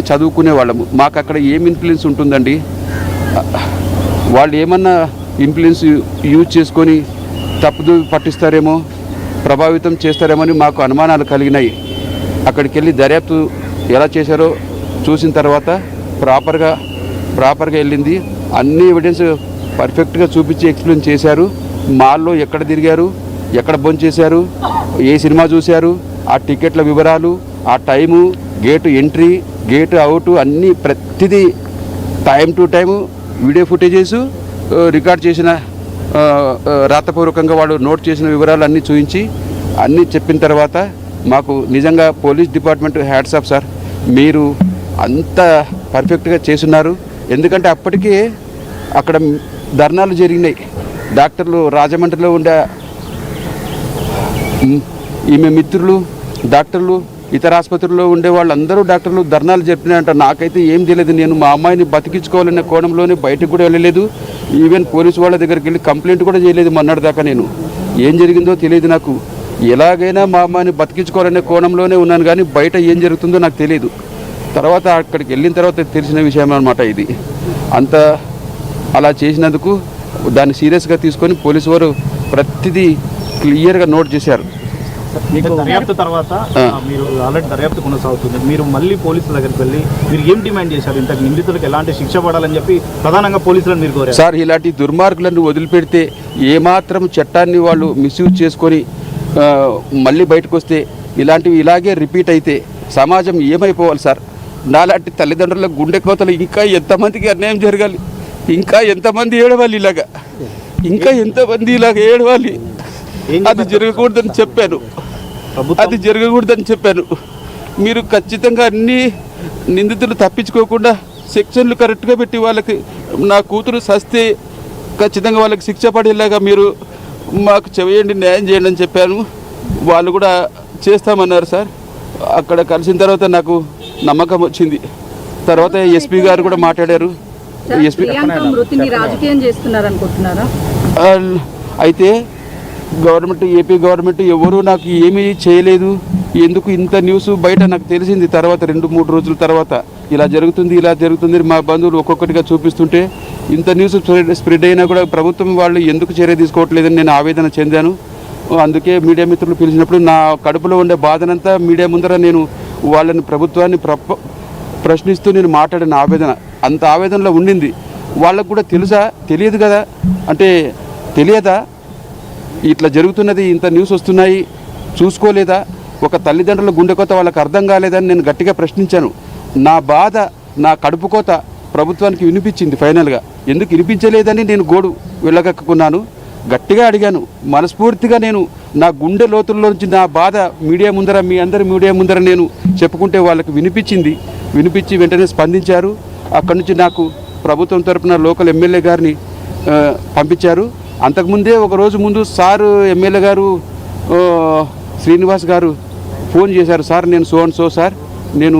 చదువుకునే వాళ్ళము, మాకు అక్కడ ఏం ఇన్ఫ్లుయెన్స్ ఉంటుందండి? వాళ్ళు ఏమన్నా ఇన్ఫ్లుయెన్స్ యూజ్ చేసుకొని తప్పుదు పట్టిస్తారేమో, ప్రభావితం చేస్తారేమో అని మాకు అనుమానాలు కలిగినాయి. అక్కడికి వెళ్ళి దర్యాప్తు ఎలా చేశారో చూసిన తర్వాత ప్రాపర్గా వెళ్ళింది. అన్ని ఎవిడెన్స్ పర్ఫెక్ట్గా చూపించి ఎక్స్ప్లెయిన్ చేశారు. మాల్లో ఎక్కడ తిరిగారు, ఎక్కడ భోంచేశారు, ఏ సినిమా చూశారు, ఆ టికెట్ల వివరాలు, ఆ time, gate entry, gate out, అన్నీ ప్రతిదీ time to time video footages record చేసిన రాతపూర్వకంగా వాళ్ళు నోట్ చేసిన వివరాలు అన్నీ చూపించి అన్నీ చెప్పిన తర్వాత మాకు నిజంగా police department hats off sir. మీరు అంత పర్ఫెక్ట్గా చేస్తున్నారు. ఎందుకంటే అప్పటికే అక్కడ ధర్నాలు జరిగినాయి. డాక్టర్లు రాజమండ్రిలో ఉండే ఈమె మిత్రులు డాక్టర్లు, ఇతర ఆసుపత్రుల్లో ఉండే వాళ్ళందరూ డాక్టర్లు ధర్నాలు జరిపినాయంట. నాకైతే ఏం తెలియదు. నేను మా అమ్మాయిని బతికించుకోవాలనే కోణంలోనే బయటకు కూడా వెళ్ళలేదు. ఈవెన్ పోలీసు వాళ్ళ దగ్గరికి వెళ్ళి కంప్లైంట్ కూడా చేయలేదు మొన్నటిదాకా. నేను ఏం జరిగిందో తెలియదు నాకు. ఎలాగైనా మా అమ్మాయిని బతికించుకోవాలనే కోణంలోనే ఉన్నాను, కానీ బయట ఏం జరుగుతుందో నాకు తెలియదు. తర్వాత అక్కడికి వెళ్ళిన తర్వాత తెలిసిన విషయం అన్నమాట ఇది. అంత అలా చేసినందుకు దాన్ని సీరియస్గా తీసుకొని పోలీసు వారు ప్రతిదీ క్లియర్గా నోట్ చేశారు. దర్యాప్తు తర్వాత మీరు ఆల్రెడీ దర్యాప్తు కొనసాగుతుంది, మీరు మళ్ళీ పోలీసుల దగ్గరికి వెళ్ళి మీరు ఏం డిమాండ్ చేశారు? ఇంతకు నిందితులకు ఎలాంటి శిక్ష పడాలని చెప్పి ప్రధానంగా పోలీసులను మీరు కోరారు. సార్, ఇలాంటి దుర్మార్గులను వదిలిపెడితే ఏమాత్రం చట్టాన్ని వాళ్ళు మిస్యూజ్ చేసుకొని మళ్ళీ బయటకు వస్తే ఇలాంటివి ఇలాగే రిపీట్ అయితే సమాజం ఏమైపోవాలి సార్? నాలాంటి తల్లిదండ్రుల గుండె కోతలు ఇంకా ఎంతమందికి అన్యాయం జరగాలి? ఇంకా ఎంతమంది ఏడవాలి ఇలాగా? ఇంకా ఎంతమంది ఇలాగ ఏడవాలి? అది జరగకూడదని చెప్పాను. మీరు ఖచ్చితంగా అన్ని నిందితులు తప్పించుకోకుండా సెక్షన్లు కరెక్ట్గా పెట్టి వాళ్ళకి, నా కూతురు సస్తే ఖచ్చితంగా వాళ్ళకి శిక్ష పడేలాగా మీరు మాకు చేయండి, న్యాయం చేయండి అని చెప్పాను. వాళ్ళు కూడా చేస్తామన్నారు సార్. అక్కడ కలిసిన తర్వాత నాకు నమ్మకం వచ్చింది. తర్వాత ఎస్పీ గారు కూడా మాట్లాడారు. అయితే ఏపీ గవర్నమెంట్ ఎవరు నాకు ఏమీ చేయలేదు. ఎందుకు ఇంత న్యూస్ బయట నాకు తెలిసింది తర్వాత 2-3 రోజుల తర్వాత ఇలా జరుగుతుంది మా బంధువులు ఒక్కొక్కటిగా చూపిస్తుంటే ఇంత న్యూస్ స్ప్రెడ్ అయినా కూడా ప్రభుత్వం వాళ్ళు ఎందుకు చర్య తీసుకోవట్లేదని నేను ఆవేదన చెందాను. అందుకే మీడియా మిత్రులు పిలిచినప్పుడు నా కడుపులో ఉండే బాధనంతా మీడియా ముందర నేను వాళ్ళని, ప్రభుత్వాన్ని ప్రశ్నిస్తూ నేను మాట్లాడిన ఆవేదన అంత ఆవేదనలో ఉండింది. వాళ్ళకు కూడా తెలుసా? తెలియదు కదా. అంటే తెలియదా ఇట్లా జరుగుతున్నది, ఇంత న్యూస్ వస్తున్నాయి, చూసుకోలేదా? ఒక తల్లిదండ్రుల గుండెకోత వాళ్ళకి అర్థం కాలేదని నేను గట్టిగా ప్రశ్నించాను. నా బాధ, నా కడుపు కోత ప్రభుత్వానికి వినిపించింది. ఫైనల్గా ఎందుకు వినిపించలేదని నేను గోడు వెళ్ళగక్కున్నాను. గట్టిగా అడిగాను, మనస్ఫూర్తిగా నేను నా గుండె లోతుల్లోంచి నా బాధ మీడియా ముందర, మీ అందరి మీడియా ముందర నేను చెప్పుకుంటే వాళ్ళకి వినిపించి వెంటనే స్పందించారు. అక్కడి నుంచి నాకు ప్రభుత్వం తరపున లోకల్ ఎమ్మెల్యే గారిని పంపించారు. అంతకుముందే ఒక రోజు ముందు సారు ఎమ్మెల్యే గారు శ్రీనివాస్ గారు ఫోన్ చేశారు. సార్, నేను సో సార్, నేను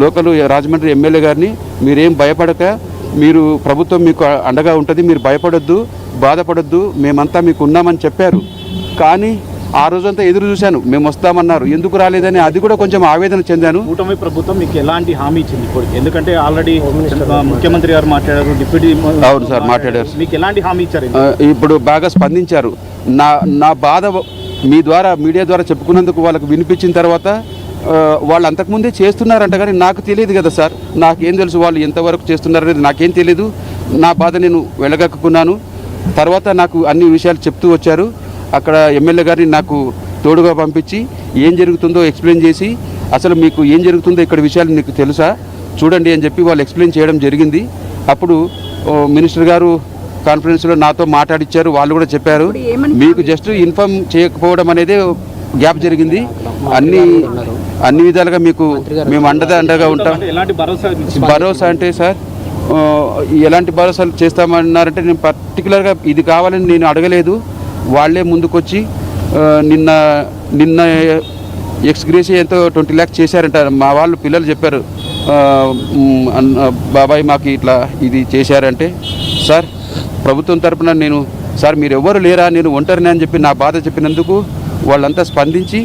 లోకల్ రాజమండ్రి ఎమ్మెల్యే గారిని, మీరేం భయపడక, మీరు ప్రభుత్వం మీకు అండగా ఉంటుంది, మీరు భయపడొద్దు, బాధపడొద్దు, మేమంతా మీకు ఉన్నామని చెప్పారు. కానీ ఆ రోజంతా ఎదురు చూశాను, మేము వస్తామన్నారు, ఎందుకు రాలేదని అది కూడా కొంచెం ఆవేదన చెందాను. కూటమి ప్రభుత్వం మీకు ఎలాంటి హామీ ఇచ్చింది? ఎందుకంటే ఆల్రెడీ ముఖ్యమంత్రి గారు మాట్లాడారు, డిప్యూటీ. అవును సార్, మాట్లాడారు. మీకు ఎలాంటి హామీ ఇచ్చారు? ఇప్పుడు బాగా స్పందించారు. నా బాధ మీ ద్వారా, మీడియా ద్వారా చెప్పుకున్నందుకు వాళ్ళకు వినిపించిన తర్వాత వాళ్ళు అంతకుముందే చేస్తున్నారంట, కానీ నాకు తెలియదు కదా సార్. నాకేం తెలుసు వాళ్ళు ఎంతవరకు చేస్తున్నారనేది నాకేం తెలియదు. నా బాధ నేను వెళ్ళగక్కున్నాను. తర్వాత నాకు అన్ని విషయాలు చెప్తూ వచ్చారు. అక్కడ ఎమ్మెల్యే గారిని నాకు తోడుగా పంపించి ఏం జరుగుతుందో ఎక్స్ప్లెయిన్ చేసి, అసలు మీకు ఏం జరుగుతుందో ఇక్కడ విషయాలు మీకు తెలుసా చూడండి అని చెప్పి వాళ్ళు ఎక్స్ప్లెయిన్ చేయడం జరిగింది. అప్పుడు మినిస్టర్ గారు కాన్ఫరెన్స్లో నాతో మాట్లాడిచ్చారు. వాళ్ళు కూడా చెప్పారు, మీకు జస్ట్ ఇన్ఫార్మ్ చేయకపోవడం అనేది గ్యాప్ జరిగింది, అన్ని విధాలుగా మీకు మేము అండగా ఉంటాం. భరోసా అంటే సార్, ఎలాంటి భరోసాలు చేస్తామన్నారంటే, నేను పర్టికులర్గా ఇది కావాలని నేను అడగలేదు. వాళ్ళే ముందుకొచ్చి నిన్న ఎక్స్గ్రేషియా ఎంతో 20 lakhs చేశారంట. మా వాళ్ళు పిల్లలు చెప్పారు, బాబాయ్ మాకు ఇట్లా ఇది చేశారంటే, సార్ ప్రభుత్వం తరపున నేను, సార్ మీరు ఎవరు లేరా, నేను ఒంటరిని అని చెప్పి నా బాధ చెప్పినందుకు వాళ్ళంతా స్పందించి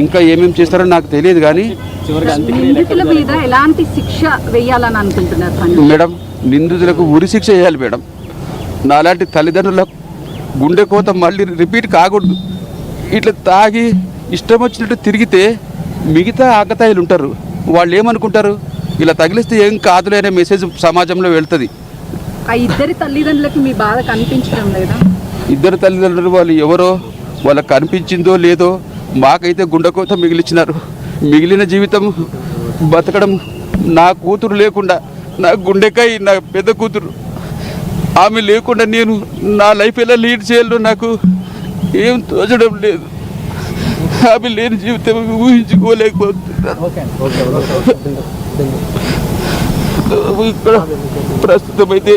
ఇంకా ఏమేమి చేస్తారో నాకు తెలియదు, కానీ నిందితుల మీద ఎలాంటి శిక్ష వేయాలని అనుకుంటున్నారు పండు? మేడం నిందితులకు ఉరి శిక్ష వేయాలి మేడం. నాలాంటి తల్లిదండ్రుల గుండె కోత మళ్ళీ రిపీట్ కాకూడదు. ఇట్లా తాగి ఇష్టం వచ్చినట్టు తిరిగితే మిగతా ఆకతాయిలు ఉంటారు, వాళ్ళు ఏమనుకుంటారు, ఇలా తగిలిస్తే ఏం కాదులే అనే మెసేజ్ సమాజంలో వెళ్తుంది. ఆ ఇద్దరి తల్లిదండ్రులకి మీ బాధ కనిపించడం లేదా? ఇద్దరు తల్లిదండ్రులు వాళ్ళు ఎవరో వాళ్ళకి కనిపించిందో లేదో, మాకైతే గుండెకోత మిగిలిచ్చినారు. మిగిలిన జీవితం బతకడం నా కూతురు లేకుండా, నా గుండెకాయ నా పెద్ద కూతురు, ఆమె లేకుండా నేను నా లైఫ్ ఎలా లీడ్ చేయాలో నాకు ఏం తోచడం లేదు. ఆమె లేని జీవితం ఊహించుకోలేకపోతున్నాను. ఇక్కడ ప్రస్తుతం అయితే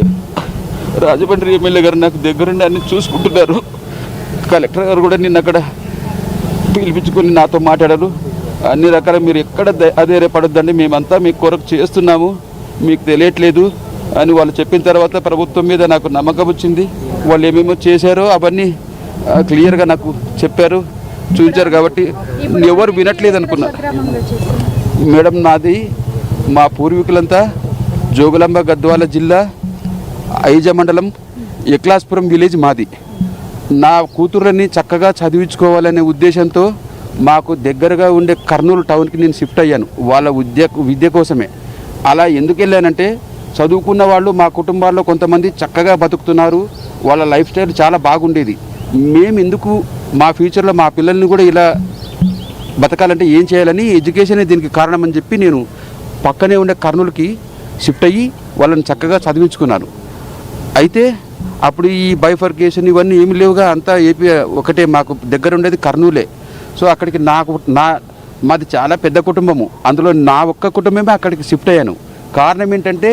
రాజమండ్రి ఎమ్మెల్యే గారు నాకు దగ్గరుండి అన్ని చూసుకుంటున్నారు. కలెక్టర్ గారు కూడా నిన్న అక్కడ పిలిపించుకొని నాతో మాట్లాడారు. అన్ని రకాల మీరు ఎక్కడ అధైర్యపడొద్దండి, మేమంతా మీ కొరకు చేస్తున్నాము, మీకు తెలియట్లేదు అని వాళ్ళు చెప్పిన తర్వాత ప్రభుత్వం మీద నాకు నమ్మకం వచ్చింది. వాళ్ళు ఏమేమో చేశారో అవన్నీ క్లియర్గా నాకు చెప్పారు, చూపించారు. కాబట్టి ఎవరు వినట్లేదు అనుకున్నారు. మేడం నాది మా పూర్వీకులంతా జోగులాంబ గద్వాల జిల్లా ఐజ మండలం ఎక్లాస్పురం విలేజ్ మాది. నా కూతుర్లని చక్కగా చదివించుకోవాలనే ఉద్దేశంతో మాకు దగ్గరగా ఉండే కర్నూలు టౌన్కి నేను షిఫ్ట్ అయ్యాను వాళ్ళ విద్య కోసమే. అలా ఎందుకు వెళ్ళానంటే చదువుకున్న వాళ్ళు మా కుటుంబాల్లో కొంతమంది చక్కగా బతుకుతున్నారు, వాళ్ళ లైఫ్ స్టైల్ చాలా బాగుండేది. మేము ఎందుకు మా ఫ్యూచర్లో మా పిల్లల్ని కూడా ఇలా బతకాలంటే ఏం చేయాలని ఎడ్యుకేషనే దీనికి కారణం అని చెప్పి నేను పక్కనే ఉండే కర్నూలుకి షిఫ్ట్ అయ్యి వాళ్ళని చక్కగా చదివించుకున్నాను. అయితే అప్పుడు ఈ బైఫర్కేషన్ ఇవన్నీ ఏమి లేవుగా, అంతా ఏపీ ఒకటే, మాకు దగ్గర ఉండేది కర్నూలే. సో అక్కడికి మాది చాలా పెద్ద కుటుంబము, అందులో నా ఒక్క కుటుంబమే అక్కడికి షిఫ్ట్ అయ్యాను. కారణం ఏంటంటే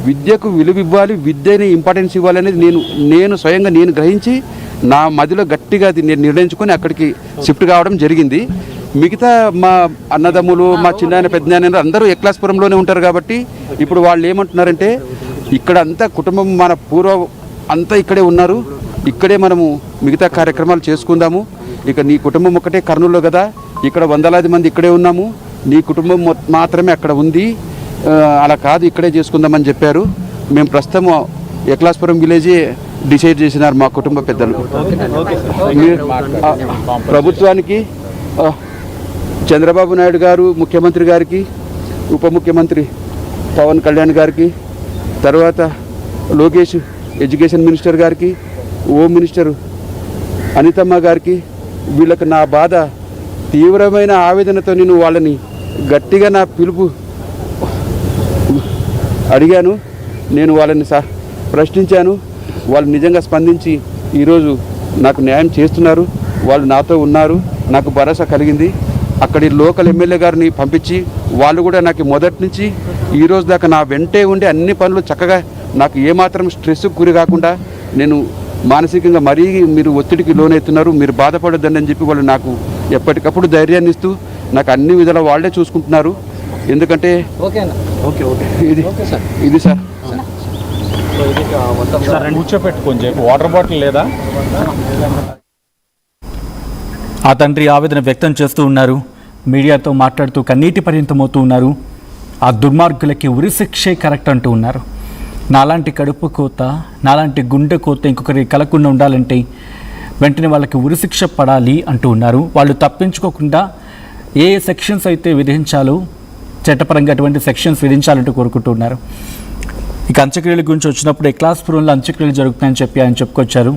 విద్యకు విలువ ఇవ్వాలి, విద్యని ఇంపార్టెన్స్ ఇవ్వాలనేది నేను స్వయంగా నేను గ్రహించి నా మదిలో గట్టిగా నేను నిర్ణయించుకొని అక్కడికి షిఫ్ట్ కావడం జరిగింది. మిగతా మా అన్నదమ్ములు, మా చిన్నాయన పెద్దనాయన అందరూ ఎక్లాస్పురంలోనే ఉంటారు. కాబట్టి ఇప్పుడు వాళ్ళు ఏమంటున్నారంటే ఇక్కడ అంతా కుటుంబం మన పూర్వ అంతా ఇక్కడే ఉన్నారు, ఇక్కడే మనము మిగతా కార్యక్రమాలు చేసుకుందాము. ఇక నీ కుటుంబం ఒకటే కర్నూలులో కదా, ఇక్కడ వందలాది మంది ఇక్కడే ఉన్నాము, నీ కుటుంబం మాత్రమే అక్కడ ఉంది, అలా కాదు ఇక్కడే చేసుకుందామని చెప్పారు. మేము ప్రస్తుతం ఎక్లాస్పురం విలేజే డిసైడ్ చేసినారు మా కుటుంబ పెద్దలు. ప్రభుత్వానికి చంద్రబాబు నాయుడు గారు, ముఖ్యమంత్రి గారికి, ఉప ముఖ్యమంత్రి పవన్ కళ్యాణ్ గారికి, తర్వాత లోకేష్ ఎడ్యుకేషన్ మినిస్టర్ గారికి, హోమ్ మినిస్టర్ అనితమ్మ గారికి, వీళ్ళకి నా బాధ తీవ్రమైన ఆవేదనతో నేను వాళ్ళని గట్టిగా నా పిలుపు అడిగాను. నేను వాళ్ళని ప్రశ్నించాను. వాళ్ళు నిజంగా స్పందించి ఈరోజు నాకు న్యాయం చేస్తున్నారు, వాళ్ళు నాతో ఉన్నారు, నాకు భరోసా కలిగింది. అక్కడి లోకల్ ఎమ్మెల్యే గారిని పంపించి వాళ్ళు కూడా నాకు మొదటి నుంచి ఈరోజు దాకా నా వెంటే ఉండి అన్ని పనులు చక్కగా, నాకు ఏమాత్రం స్ట్రెస్ గురి కాకుండా, నేను మానసికంగా మరీ మీరు ఒత్తిడికి లోనవుతున్నారు, మీరు బాధపడొద్దండి అని చెప్పి వాళ్ళు నాకు ఎప్పటికప్పుడు ధైర్యాన్ని ఇస్తూ నాకు అన్ని విధాలా వాళ్ళే చూసుకుంటున్నారు. ఎందుకంటే ఇది సార్ కూర్చోపెట్టుకొని వాటర్ బాటిల్ లేదా? ఆ తండ్రి ఆవేదన వ్యక్తం చేస్తూ ఉన్నారు, మీడియాతో మాట్లాడుతూ కన్నీటి పర్యంతమవుతూ ఉన్నారు. ఆ దుర్మార్గులకి ఉరిశిక్షే కరెక్ట్ అంటూ ఉన్నారు. నాలాంటి కడుపు కోత, నాలాంటి గుండె కోత ఇంకొకరి కలగకుండా ఉండాలంటే వెంటనే వాళ్ళకి ఉరిశిక్ష పడాలి అంటూ ఉన్నారు. వాళ్ళు తప్పించుకోకుండా ఏ సెక్షన్స్ అయితే విధించాలో చట్టపరంగా అటువంటి సెక్షన్స్ విధించాలంటూ కోరుకుంటూ ఉన్నారు. ఇక అంత్యక్రియల గురించి వచ్చినప్పుడు ఎక్లాస్పురంలో అంత్యక్రియలు జరుగుతున్నాయని చెప్పి ఆయన చెప్పుకొచ్చారు.